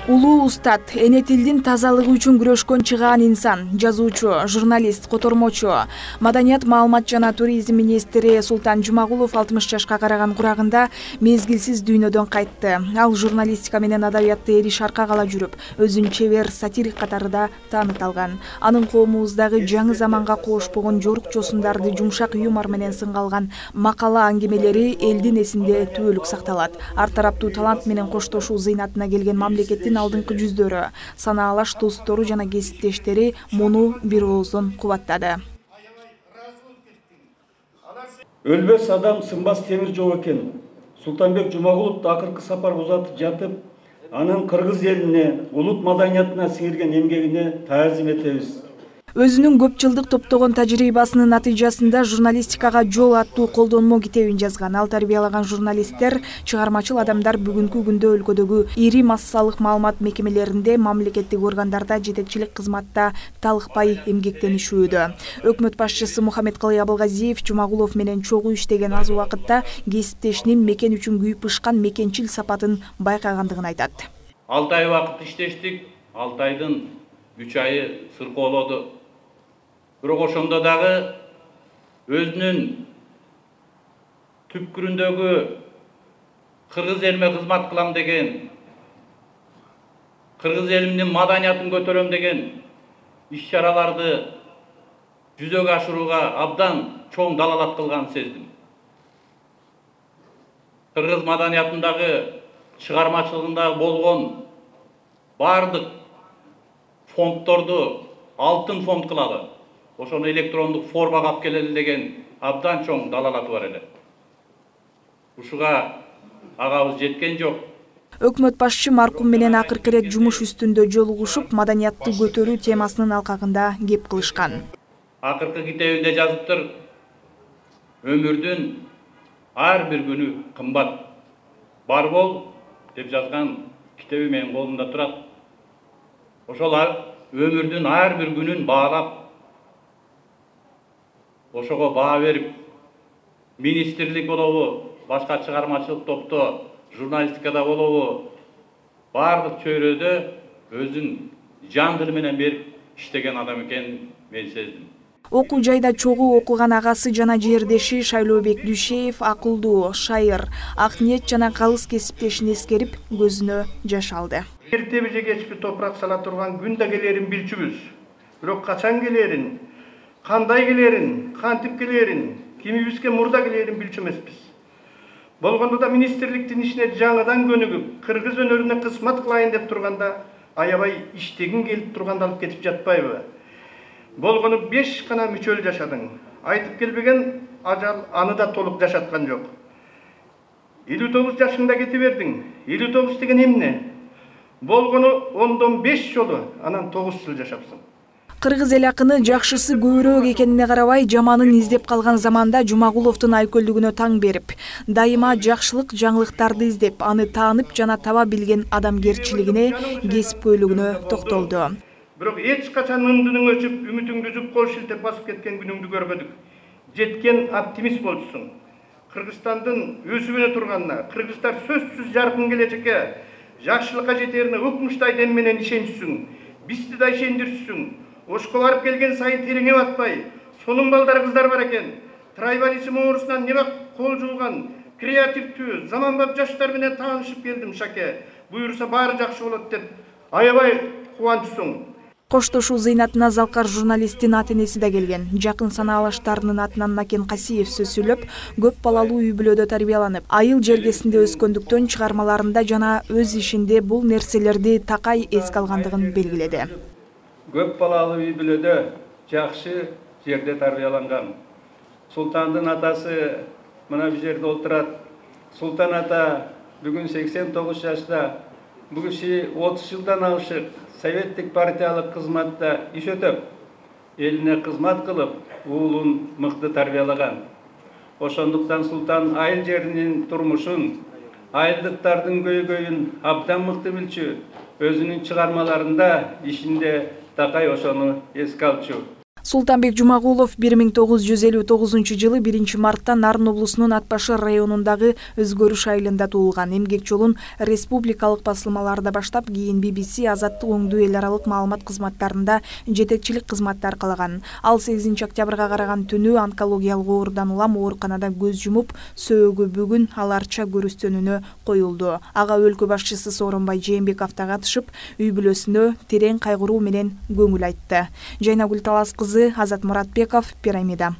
Улуу устат, эне тилдин тазалыгы үчүн күрөшкөн чыгаан инсан, жазуучу, журналист, котормочу, маданият, маалымат жана туризм министри Султан Жумагулов 60 жашка караган курагында мезгилсиз дүйнөдөн кайтты. Ал журналистика менен адабиятты эриш аркак ала жүрүп, өзүн чебер сатирик катары да тааныта. Анын коомубуздагы жаңы заманга кошпогон жорукчосундарды жумшак юмор менен сынгалган макала аңгемелери элдин эсинде түбөлүк сакталат. Ар тараптуу талант менен коштошуу зыйнатына келген мамлекеттин алдыңкы жүздөрү, санаалаш достору жана кесиптештери муну бир ооздон кубаттады. Өлбөс адам сынбас темир жол экен. Султанбек Жумагуловду акыркы сапар узатып жатып, анын кыргыз элине, улут маданиятына сиңирген эмгегине таазим этебиз. Өзүнүн көп жылдык топтогон тажрыйбасынын натыйжасында журналистикага жол аттуу колдонмо китебин жазган. Ал тарбиялаган журналисттер, чыгармачыл адамдар бүгүнкү күндө өлкөдөгү ири массалык маалымат мекемелеринде, мамлекеттик органдарда жетекчилик кызматта талыкпай эмгектенишүүдө. Өкмөт башчысы Мухаммедкалый Абылгазиев Жумагулов менен чогуу иштеген аз убакытта кесиптешинин мекен үчүн күйүп пышкан мекенчил сапатын байкагандыгын айтат. 6 ай убакыт иштештик, 6 айдын 3 айы сыркоолоду. Бирок ошондо дагы өзүнүн түпкүрүндөгү кыргыз элиме кызмат кылам деген, кыргыз элимдин маданиятын көтөрөм деген иш-чараларды жүзөгө ашырууга абдан чоң далалат кылганын сездим. Кыргыз маданиятындагы, чыгармачылыгында болгон бардык фонддорду алтын фонд кылалы. Ошону электрондук формага алып келели деген абдан чоң далалаты бар эле. Ушуга агабыз жеткен жок. Өкмөт башчы маркум менен акыркы ирет жумуш үстүндө жолугушуп, маданиятты көтөрүү темасынын алкагында кеп кылышкан. Акыркы китебинде жазыптыр: өмүрдүн ар бир күнү кымбат. Бар бол деп жазган китеби менин колумда турат. Ошол өмүрдүн ар бир күнүн баалап, ошого баа берип, министрлик болобу, башка чыгармачылык топто, журналистикада болобу, бардык чөйрөдө өзүн жан дили менен берип иштеген адам экенин мен сездим. Окуу жайда чогуу окуган агасы жана жердеши Шайлообек Дүйшеев акылдуу, шайыр, ак ниет жана калыс кесиптешин эскерип, көзүнө жаш алды. Эртеби же кечпи топурак сала турган күн да келерин билчүбүз. Бирок качан келерин, кандай келерин, кантип келерин, кимибизге мурда келерин билчү эмеспиз. Болгондо да министрликтин ишине жаңыдан көнүгүп, кыргыз өнөрүнө кызмат кылайын деп турганда, аябай иштегин келип турганда алып кетип жатпайбы? Болгону 5 гана мүчөл жашадың. Айтып келбеген ажал аны да толук жашаткан жок. 59 жашыңда кете бердиң. 59 деген эмне? Болгону 10-5 жолу, анан 9 жыл жашапсың. Кыргыз эл акыны жакшысы көбүрөөк экенине карабай, жаманын издеп калган заманда Жумагуловдун айкөлдүгүнө таң берип, дайыма жакшылык, жаңылыктарды издеп, аны таанып жана таба билген адамгерчилигине, кесипкөйлүгүнө токтолду. Бирок эч качан ындының өчүп, үмүтүңдү үзүп, кол шилтеп басып кеткен күнүңдү көрбөдүк. Жеткен оптимист болчусуң. Кыргызстандын өсүп турганына, кыргыздар сөзсүз жаркын келечекке, жакшылыкка жетерине укмуштай дем менен ишенчүсүң. Бизди да ишендирчүсүң. Ошко барып келген сайын тереңе батпай, сонун балдар кыздар бар экен. Трайбализм оорусунан небак кол жууган, креативдүү, заманбап жаштар менен таанышып келдим, Шаке. Буюрса баары жакшы болот деп аябай кубанчусуң. Коштошуу зыйнатына залкар журналисттин ата-энеси да келген. Жакын санаалаштарынын атынан Накен Касиев сөз сүйлөп, көп балалуу үй-бүлөдө тарбияланып, айыл жергесинде өскөндүктөн чыгармаларында жана өз ишинде бул нерселерди такай эске алгандыгын белгиледи. Көп балалуу үй-бүлөдө жакшы жерде тарбияланган. Султандын атасы мына бул жерде отурат. Султан ата бүгүн 89 жашта. Бул киши 30 жылдан ашык советтик партиялык кызматта иш өтөп, элине кызмат кылып, уулун мыкты тарбиялаган. Ошондуктан Султан айыл жеринин турмушун, айылдыктардын көйгөйүн абдан мыкты билчү. Өзүнүн чыгармаларында, ишинде такай ошону эске алчу. Султанбек Жумагулов 1959 жылы 1 мартта Нарын облусунун Ат Башыр районундагы Өзгөрүш айылында туулган. Эмгек жолун республикалык басылмаларда баштап, кийин BBC, Азаттык өңдүү эл аралык маалымат кызматтарында жетекчилик кызматты аркалаган. Ал 8 октябрга караган түнү онкологиялык оорудан улам ооруканада көз жумуп, сөөгү бүгүн аларча көрүстөнүнө коюлду. Ага өлкө башчысы Сооронбай Жээнбеков катышып, үй бүлөсүнө терең кайгыруу менен көңүл айтты. Жайнагүл Талас кызы, Азат Муратбеков, Пирамида.